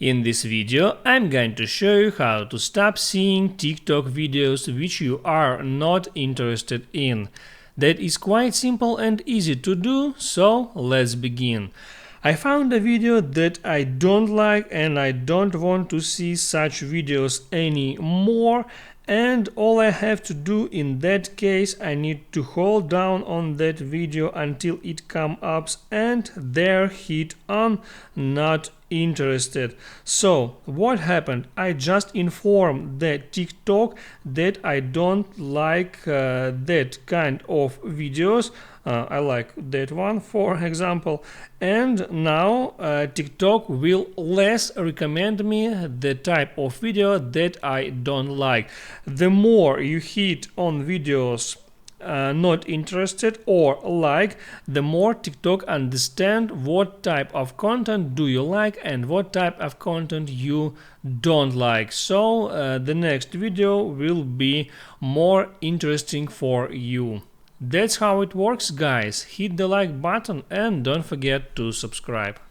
In this video, I'm going to show you how to stop seeing TikTok videos which you are not interested in. That is quite simple and easy to do, so let's begin. I found a video that I don't like and I don't want to see such videos anymore, and all I have to do in that case, I need to hold down on that video until it comes up and there hit on not interested. So what happened? I just informed that TikTok that I don't like that kind of videos. I like that one, for example, and now TikTok will less recommend me the type of video that I don't like. The more you hit on videos not interested or like, the more TikTok understand what type of content do you like and what type of content you don't like. So the next video will be more interesting for you. That's how it works, guys. Hit the like button and don't forget to subscribe.